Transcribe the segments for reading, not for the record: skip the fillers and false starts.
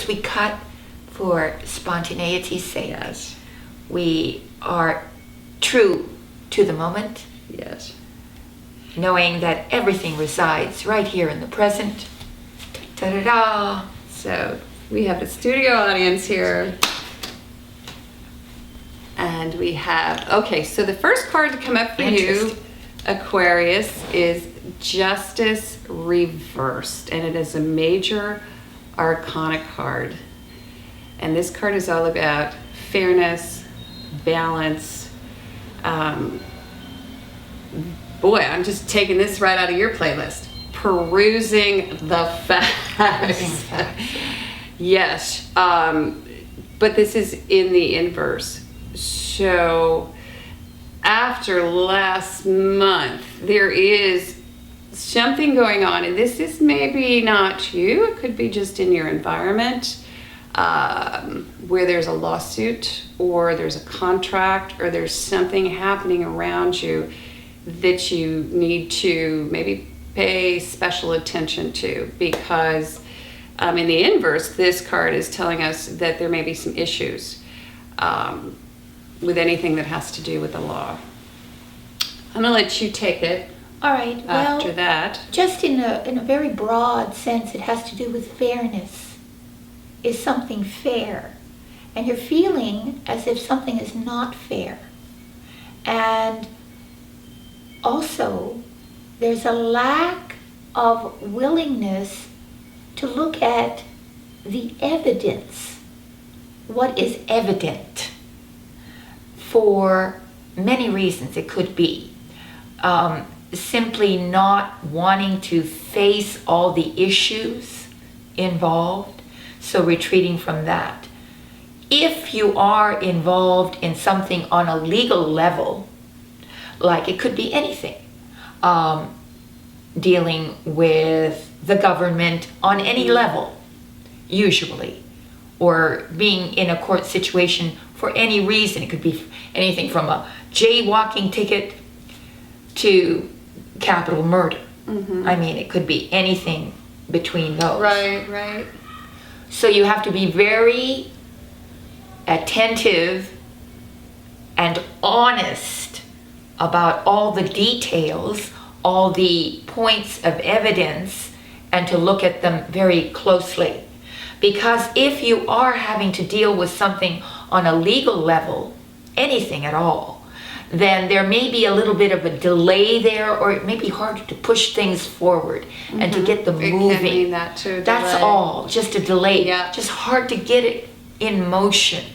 we cut for spontaneity's sake. Yes. We are true to the moment. Yes. Knowing that everything resides right here in the present. Da-da-da. So we have the studio audience here. And we have, okay, so the first card to come up for you, Aquarius, is Justice Reversed. And it is a major arcana card. And this card is all about fairness, balance. Boy, I'm just taking this right out of your playlist. Perusing the facts. Yes. But this is in the inverse. So after last month, there is something going on, and this is maybe not you, it could be just in your environment, where there's a lawsuit or there's a contract or there's something happening around you that you need to maybe pay special attention to, because in the inverse, this card is telling us that there may be some issues with anything that has to do with the law. I'm gonna let you take it. All right. After Well, that, just in a very broad sense, it has to do with fairness. Is something fair? And you're feeling as if something is not fair. And also, there's a lack of willingness to look at the evidence. What is evident? For many reasons. It could be simply not wanting to face all the issues involved, so retreating from that. If you are involved in something on a legal level, like it could be anything, dealing with the government on any level, usually, or being in a court situation for any reason. It could be anything from a jaywalking ticket to capital murder. I mean, it could be anything between those. right. So you have to be very attentive and honest about all the details, all the points of evidence, and to look at them very closely. Because if you are having to deal with something on a legal level, anything at all, then there may be a little bit of a delay there, or it may be harder to push things forward and to get them It moving. can mean that too. That's delay. all, just a delay. Yeah. Just hard to get it in motion,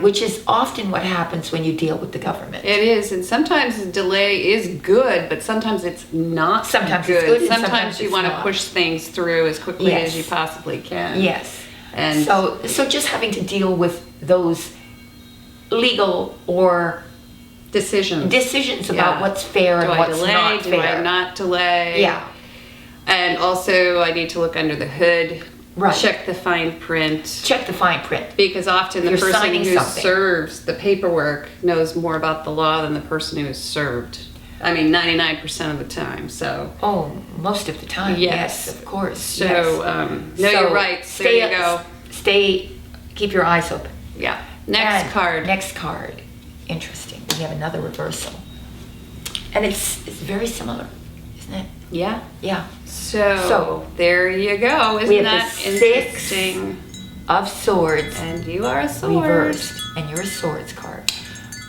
which is often what happens when you deal with the government. It is, and sometimes the delay is good, but sometimes it's not. Sometimes good. it's good, and Sometimes sometimes you it's want to not. push things through as quickly Yes. as you possibly can. Yes. And So just having to deal with those legal or decisions about Yeah. what's fair Do and I what's delay? not Do fair. I not delay? Yeah. And also, I need to look under the hood. Right. Check the fine print. Check the fine print. Because often the You're person signing who something. serves the paperwork knows more about the law than the person who is served. I mean, 99% of the time. So, Oh, most of the time. Yes. Yes, of course. so yes. know So your rights. There you go. Keep your eyes open. Yeah. Next And card. Next card. Interesting. We have another reversal. And it's very similar, isn't it? Yeah. Yeah. So there you go. We Isn't have that the interesting? Of Swords And you are a sword. reversed. And you're a Swords card.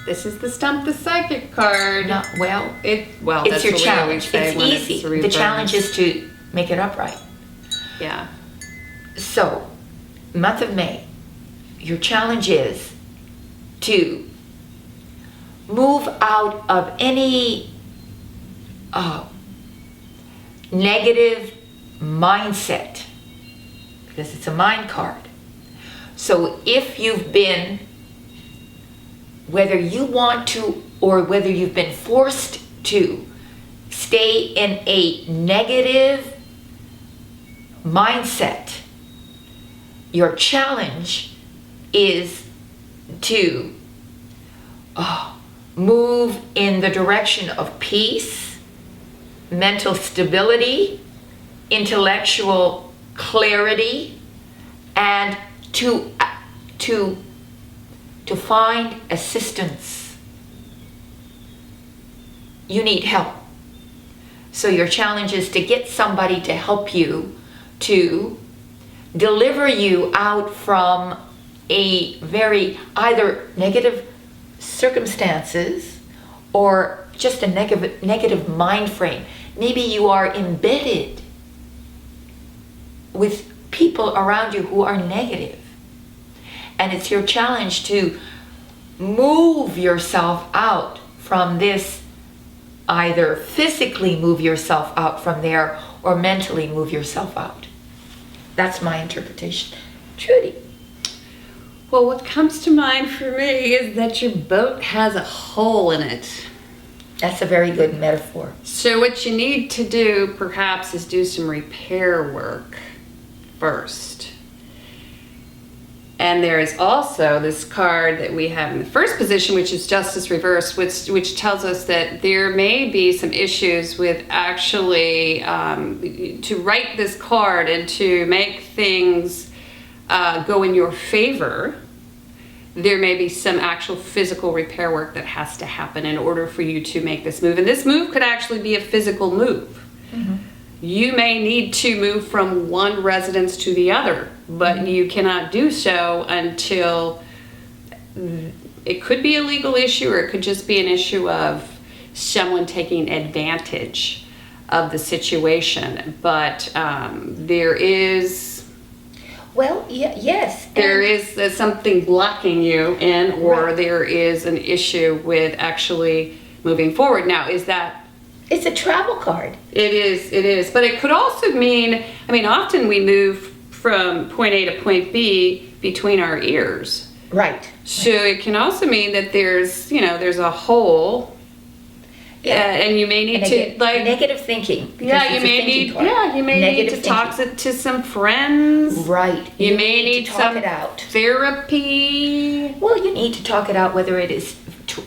This is the Stump the Psychic card. Not well. It's It's that's your what we always challenge. say It's when easy. The reversed. challenge is to make it upright. Yeah. So, month of May, your challenge is to move out of any negative mindset, because it's a mind card. So if you've been, whether you want to or whether you've been forced to stay in a negative mindset, your challenge is to move in the direction of peace, mental stability, intellectual clarity, and to find assistance, you need help. So your challenge is to get somebody to help you to deliver you out from a very either negative circumstances or just a negative mind frame. Maybe you are embedded with people around you who are negative. And it's your challenge to move yourself out from this, either physically move yourself out from there or mentally move yourself out. That's my interpretation. Trudy. Well, what comes to mind for me is that your boat has a hole in it. That's a very good metaphor. So what you need to do perhaps is do some repair work first. And there is also this card that we have in the first position, which is Justice Reversed, which tells us that there may be some issues with actually, to write this card and to make things go in your favor, there may be some actual physical repair work that has to happen in order for you to make this move. And this move could actually be a physical move. Mm-hmm. You may need to move from one residence to the other, but you cannot do so until it could be a legal issue, or it could just be an issue of someone taking advantage of the situation. But there is... Well, yes. There is something blocking you in, or Right. there is an issue with actually moving forward. Now, is that... It's a travel card. It is. But it could also mean, I mean, often we move from point A to point B between our ears. Right. So it can also mean that there's a hole. Yeah. And you may need And to, again, like... negative thinking. because Yeah, it's you a may thinking need, card. yeah, you may Negative need to talk thinking. to some friends. Right. You may need to talk some it out. therapy. Well, you need to talk it out, whether it is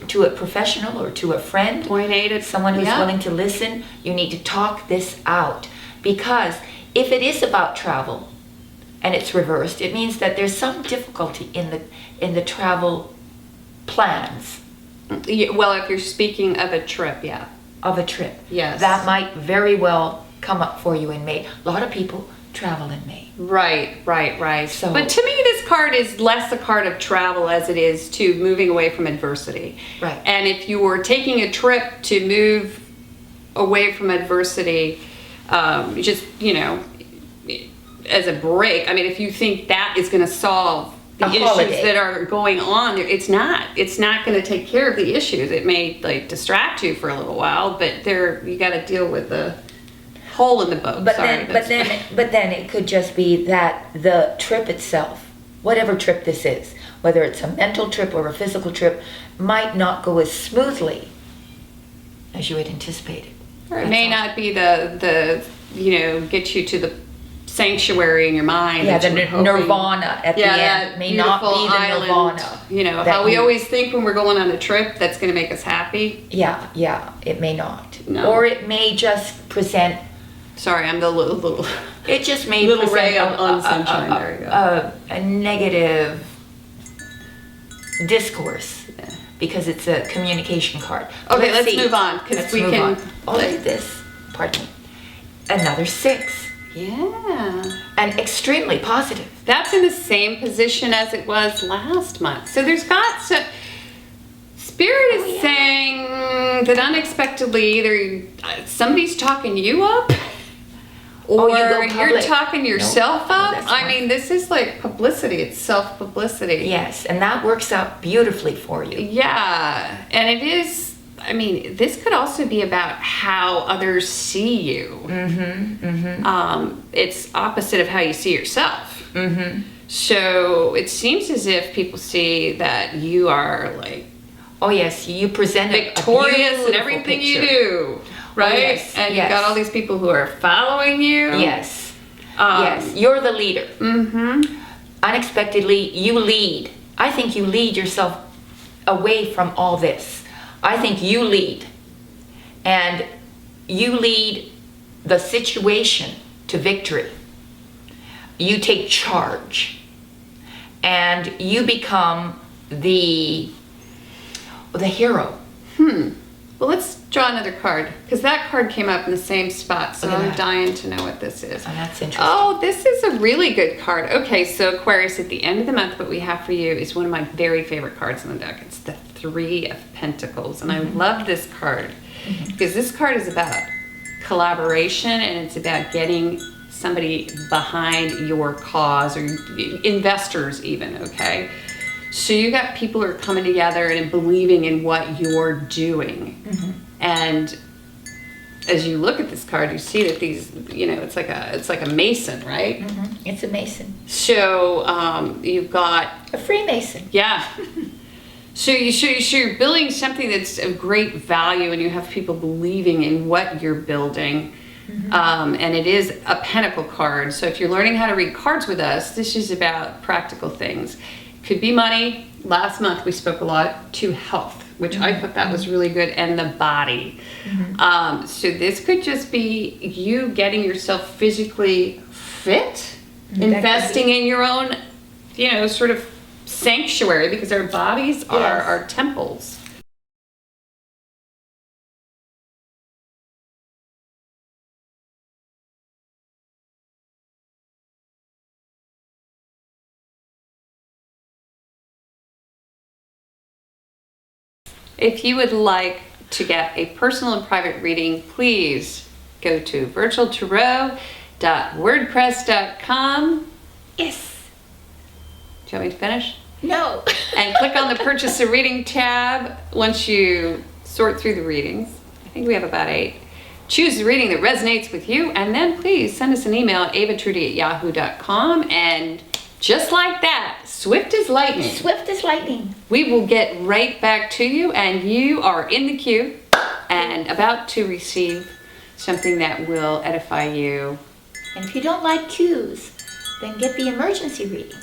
to a professional or to a friend. Point A to... Someone who's yeah. willing to listen. You need to talk this out, because if it is about travel and it's reversed, it means that there's some difficulty in the travel plans Yeah, well, if you're speaking of a trip, yeah. of a trip. Yes. That might very well come up for you in May. A lot of people travel in May. Right. So- But to me, this card is less a card of travel as it is to moving away from adversity. Right. And if you were taking a trip to move away from adversity, just, as a break, I mean, if you think that is going to solve the A issues holiday. that are going on there, it's not going to take care of the issues. It may distract you for a little while, but you got to deal with the hole in the boat. But Sorry, then it could just be that the trip itself, whatever trip this is, whether it's a mental trip or a physical trip, might not go as smoothly as you had anticipated. Or it may not be the get you to the sanctuary in your mind. Yeah, that the you were hoping. nirvana at the end that may not be beautiful the island, nirvana. How we you- always think when we're going on a trip that's going to make us happy. Yeah, it may not. No. Or it may just present, Sorry, I'm the little it just may Little present ray of sunshine. There you go. a negative discourse. Yeah. Because it's a communication card. Okay, let's see. move on, 'cause Let's we move can, on. Oh, look like- at this. Pardon me. Another 6. Yeah. And extremely positive. That's in the same position as it was last month. So there's got some... Spirit is yeah. saying that unexpectedly either somebody's talking you up, or you go you're public. talking yourself up. that's I fine. mean, this is like publicity. It's self-publicity. Yes, and that works out beautifully for you. Yeah, and it is, I mean, this could also be about how others see you. It's opposite of how you see yourself. So it seems as if people see that you are like Oh yes, you present a victorious in beautiful everything you picture. do, right? yes, And yes. you've got all these people who are following you. Yes, yes, you're the leader. Unexpectedly, you lead. I think you lead yourself away from all this. I think you lead. And you lead the situation to victory. You take charge. and you become the hero. Well, let's draw another card, because that card came up in the same spot, so Look at I'm that. dying to know what this is. Oh, that's interesting. Oh, this is a really good card. Okay, so Aquarius, at the end of the month, what we have for you is one of my very favorite cards in the deck. It's the Three of Pentacles, and I love this card because this card is about collaboration, and it's about getting somebody behind your cause, or investors even, okay? So you got people who are coming together and believing in what you're doing. And as you look at this card, you see that these, it's like a mason, right? It's a mason. So you've got A Freemason. yeah. So you're building something that's of great value, and you have people believing in what you're building. And it is a pentacle card. So if you're learning how to read cards with us, this is about practical things. Could be money. Last month we spoke a lot to health, which I thought that was really good, and the body. So this could just be you getting yourself physically fit, investing in your own, sort of sanctuary, because our bodies are our temples. If you would like to get a personal and private reading, please go to virtualtarot.wordpress.com. Yes. Do you want me to finish? No. And click on the Purchase a Reading tab. Once you sort through the readings, I think we have about 8. Choose the reading that resonates with you, and then please send us an email at avatrudy@yahoo.com, and just like that, swift as lightning, Swift as lightning. we will get right back to you, and you are in the queue and about to receive something that will edify you. And if you don't like cues, then get the emergency reading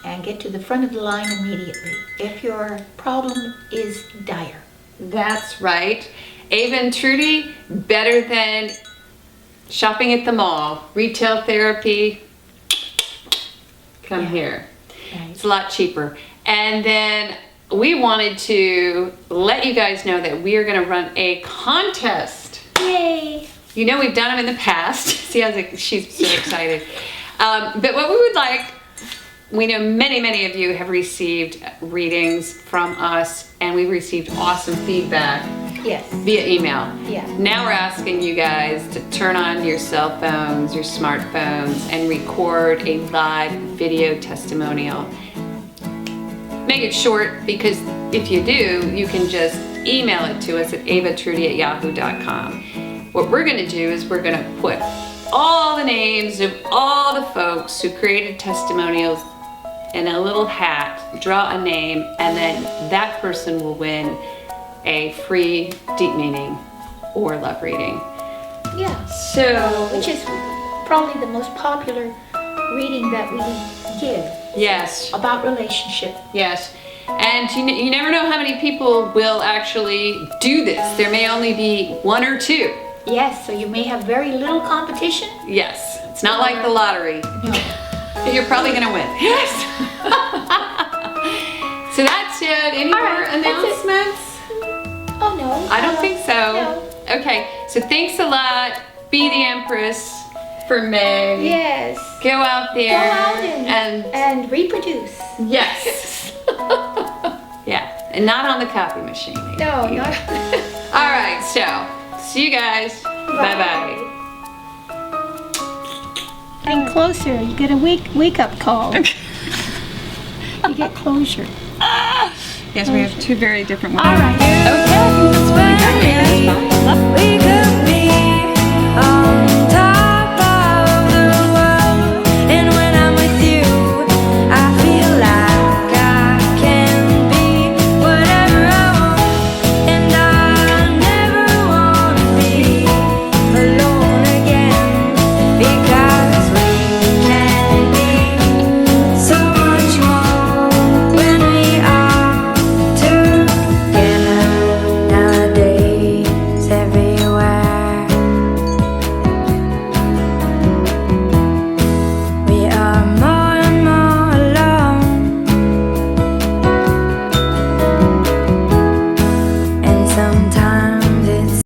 and get to the front of the line immediately if your problem is dire. That's right. Ava and Trudy, better than shopping at the mall. Retail therapy, come here. Right. It's a lot cheaper. And then we wanted to let you guys know that we are going to run a contest. Yay! We've done them in the past. See how she's so excited. But what we would like, we know many of you have received readings from us, and we've received awesome feedback Yes. via email. Yeah. Now we're asking you guys to turn on your cell phones, your smartphones, and record a live video testimonial. Make it short, because if you do, you can just email it to us at avatrudy@yahoo.com. What we're going to do is we're going to put all the names of all the folks who created testimonials in a little hat, draw a name, and then that person will win a free deep meaning or love reading. Yeah. So, Which is probably the most popular reading that we give yes, about relationship. yes. And you never know how many people will actually do this. There may only be 1 or 2. Yes, so you may have very little competition. Yes, it's not like the lottery. No. You're probably going to win. Yes. So that's it. Any All more right, that's it. announcements? Oh no. I don't think so. No. Okay, so thanks a lot. Be the Empress for May. Yes. Go out Go there out and reproduce. yes. Yeah, and not on the copy machine. No, not. All right, so see you guys. Bye-bye. Getting closer. You get a wake up call. You get closure. Yes, we have 2 very different ones. All right. Okay, that's fine. We could be